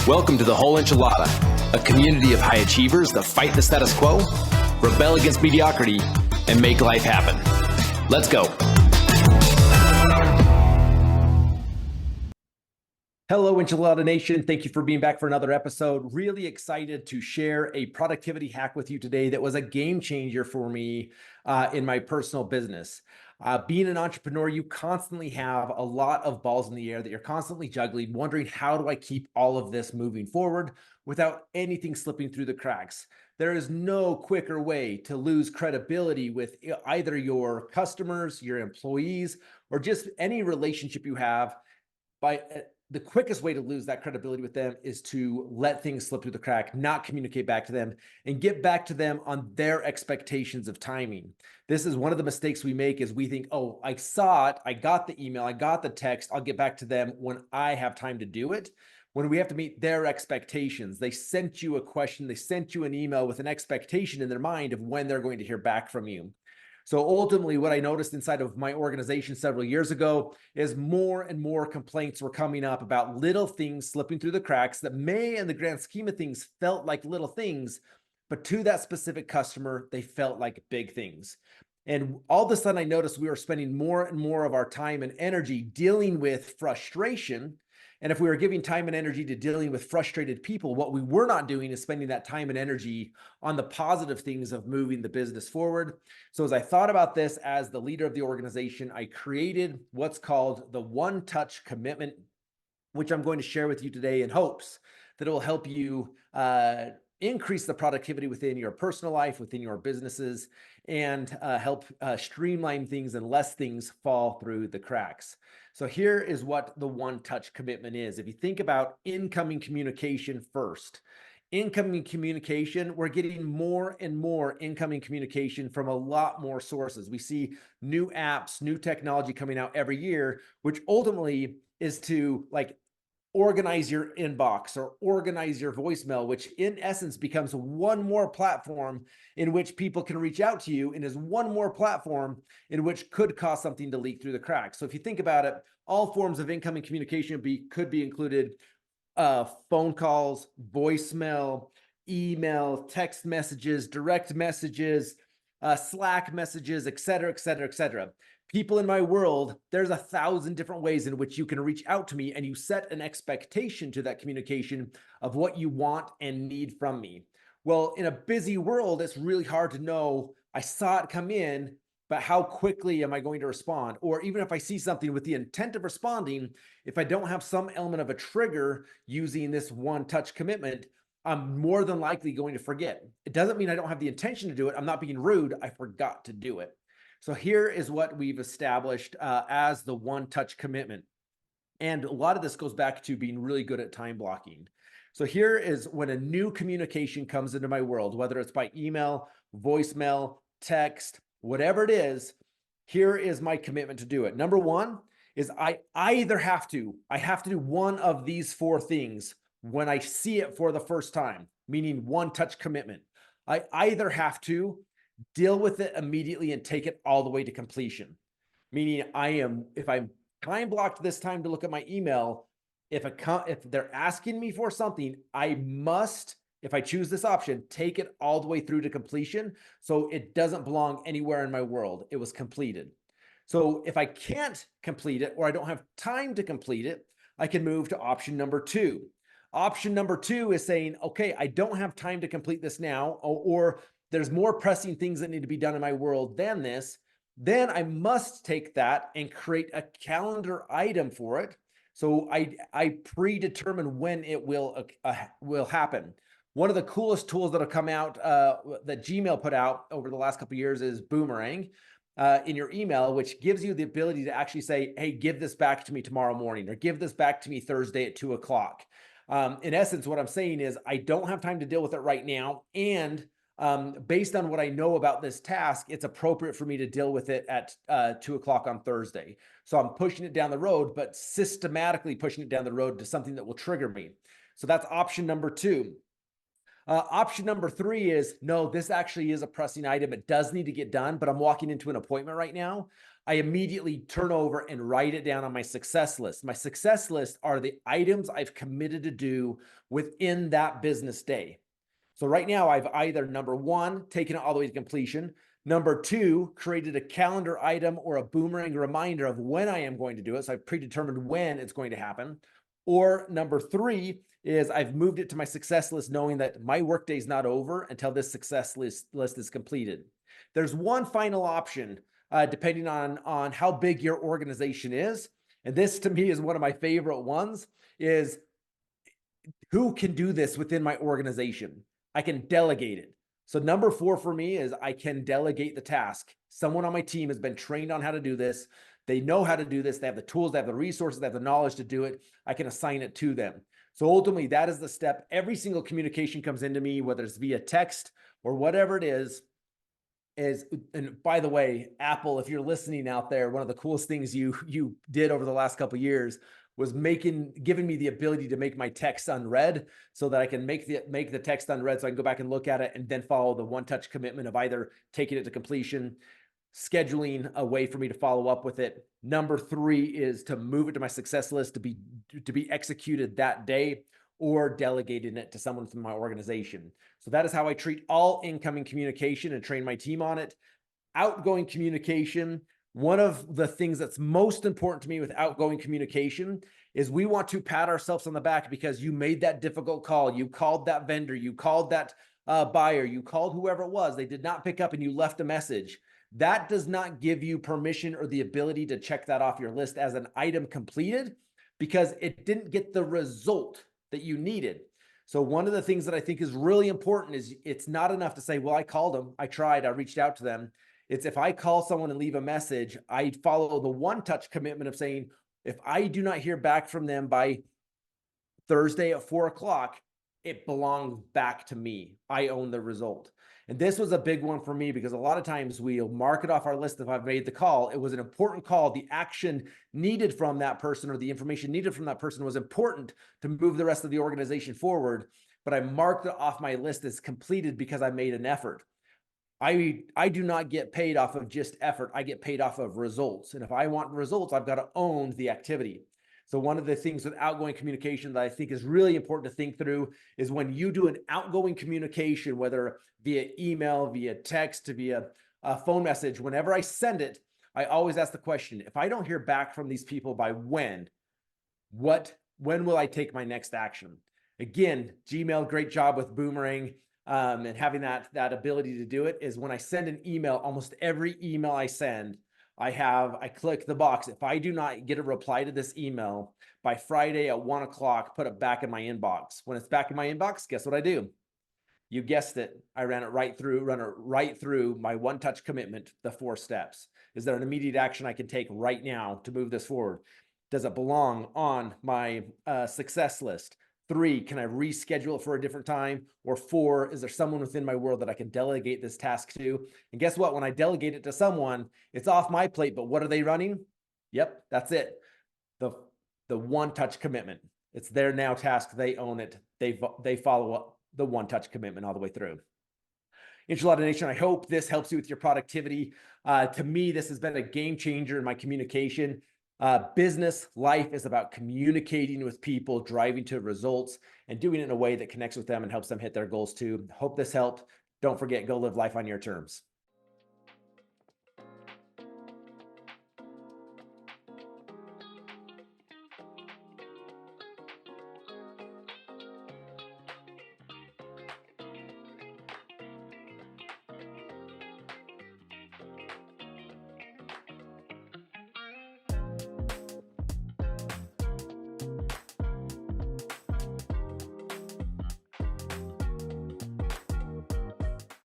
Welcome to the Whole Enchilada, a community of high achievers that fight the status quo, rebel against mediocrity, and make life happen. Let's go. Hello, Enchilada Nation. Thank you for being back for another episode. Really excited to share a productivity hack with you today that was a game changer for me in my personal business. Being an entrepreneur, you constantly have a lot of balls in the air that you're constantly juggling, wondering how do I keep all of this moving forward without anything slipping through the cracks. There is no quicker way to lose credibility with either your customers, your employees, or just any relationship you have. The quickest way to lose that credibility with them is to let things slip through the crack, not communicate back to them, and get back to them on their expectations of timing. This is one of the mistakes we make is we think, oh, I saw it, I got the email, I got the text, I'll get back to them when I have time to do it. When we have to meet their expectations, they sent you a question, they sent you an email with an expectation in their mind of when they're going to hear back from you. So ultimately, what I noticed inside of my organization several years ago is more and more complaints were coming up about little things slipping through the cracks that may, in the grand scheme of things, felt like little things, but to that specific customer, they felt like big things. And all of a sudden, I noticed we were spending more and more of our time and energy dealing with frustration. And if we were giving time and energy to dealing with frustrated people, what we were not doing is spending that time and energy on the positive things of moving the business forward. So as I thought about this as the leader of the organization, I created what's called the One Touch Commitment, which I'm going to share with you today in hopes that it will help you increase the productivity within your personal life, within your businesses, and help streamline things and less things fall through the cracks. So here is what the One Touch Commitment is. If you think about incoming communication first, incoming communication, we're getting more and more incoming communication from a lot more sources. We see new apps, new technology coming out every year, which ultimately is to organize your inbox or organize your voicemail, which in essence becomes one more platform in which people can reach out to you and is one more platform in which could cause something to leak through the cracks. So if you think about it, all forms of incoming communication could be included phone calls, voicemail, email, text messages, direct messages, Slack messages, et cetera, et cetera, et cetera. People in my world, there's 1,000 different ways in which you can reach out to me, and you set an expectation to that communication of what you want and need from me. Well, in a busy world, it's really hard to know, I saw it come in, but how quickly am I going to respond? Or even if I see something with the intent of responding, if I don't have some element of a trigger using this One Touch Commitment, I'm more than likely going to forget. It doesn't mean I don't have the intention to do it. I'm not being rude. I forgot to do it. So here is what we've established as the One Touch Commitment. And a lot of this goes back to being really good at time blocking. So here is when a new communication comes into my world, whether it's by email, voicemail, text, whatever it is, here is my commitment to do it. Number one is I have to do one of these four things when I see it for the first time, meaning One Touch Commitment. I either have to deal with it immediately and take it all the way to completion. Meaning if I'm time blocked this time to look at my email, if they're asking me for something, I must, if I choose this option, take it all the way through to completion. So it doesn't belong anywhere in my world. It was completed. So if I can't complete it or I don't have time to complete it, I can move to option number two. Option number two is saying, okay, I don't have time to complete this now, or there's more pressing things that need to be done in my world than this. Then I must take that and create a calendar item for it. So I predetermine when it will happen. One of the coolest tools that have come out that Gmail put out over the last couple of years is Boomerang in your email, which gives you the ability to actually say, hey, give this back to me tomorrow morning, or give this back to me Thursday at 2 o'clock. In essence, what I'm saying is I don't have time to deal with it right now. And based on what I know about this task, it's appropriate for me to deal with it at 2 o'clock on Thursday. So I'm pushing it down the road, but systematically pushing it down the road to something that will trigger me. So that's option number two. Option number 3 is, no, this actually is a pressing item. It does need to get done, but I'm walking into an appointment right now. I immediately turn over and write it down on my success list. My success list are the items I've committed to do within that business day. So right now I've either, number 1, taken it all the way to completion. Number 2, created a calendar item or a boomerang reminder of when I am going to do it. So I've predetermined when it's going to happen. Or number 3 is I've moved it to my success list, knowing that my workday is not over until this success list is completed. There's one final option, depending on how big your organization is. And this to me is one of my favorite ones, is who can do this within my organization? I can delegate it. So number 4 for me is I can delegate the task. Someone on my team has been trained on how to do this. They know how to do this. They have the tools, they have the resources, they have the knowledge to do it. I can assign it to them. So ultimately, that is the step. Every single communication comes into me, whether it's via text or whatever it is, and by the way, Apple, if you're listening out there, one of the coolest things you did over the last couple of years was giving me the ability to make my text unread, so that I can make the text unread, so I can go back and look at it and then follow the one-touch commitment of either taking it to completion, scheduling a way for me to follow up with it. Number 3 is to move it to my success list to be executed that day, or delegating it to someone from my organization. So that is how I treat all incoming communication and train my team on it. Outgoing communication, one of the things that's most important to me with outgoing communication is we want to pat ourselves on the back because you made that difficult call. You called that vendor, you called that buyer, you called whoever it was. They did not pick up and you left a message. That does not give you permission or the ability to check that off your list as an item completed, because it didn't get the result that you needed. So one of the things that I think is really important is it's not enough to say, well, I called them, I tried, I reached out to them. It's if I call someone and leave a message, I follow the one-touch commitment of saying, if I do not hear back from them by Thursday at 4 o'clock, it belongs back to me. I own the result. And this was a big one for me because a lot of times we'll mark it off our list if I've made the call. It was an important call. The action needed from that person or the information needed from that person was important to move the rest of the organization forward. But I marked it off my list as completed because I made an effort. I do not get paid off of just effort. I get paid off of results. And if I want results, I've got to own the activity. So one of the things with outgoing communication that I think is really important to think through is when you do an outgoing communication, whether via email, via text, via a phone message, whenever I send it, I always ask the question, if I don't hear back from these people by when will I take my next action? Again, Gmail, great job with Boomerang. And having that ability to do it is when I send an email, almost every email I send, I click the box. If I do not get a reply to this email by Friday at 1 o'clock, put it back in my inbox. When it's back in my inbox, guess what I do? You guessed it. I run it right through my one-touch commitment, the 4 steps. Is there an immediate action I can take right now to move this forward? Does it belong on my success list? 3, can I reschedule it for a different time? Or 4, is there someone within my world that I can delegate this task to? And guess what? When I delegate it to someone, it's off my plate, but what are they running? Yep, that's it. The one-touch commitment. It's their now task. They own it. They follow up the one-touch commitment all the way through. Enchilada Nation, I hope this helps you with your productivity. To me, this has been a game changer in my communication. Business life is about communicating with people, driving to results, and doing it in a way that connects with them and helps them hit their goals too. Hope this helped. Don't forget, go live life on your terms.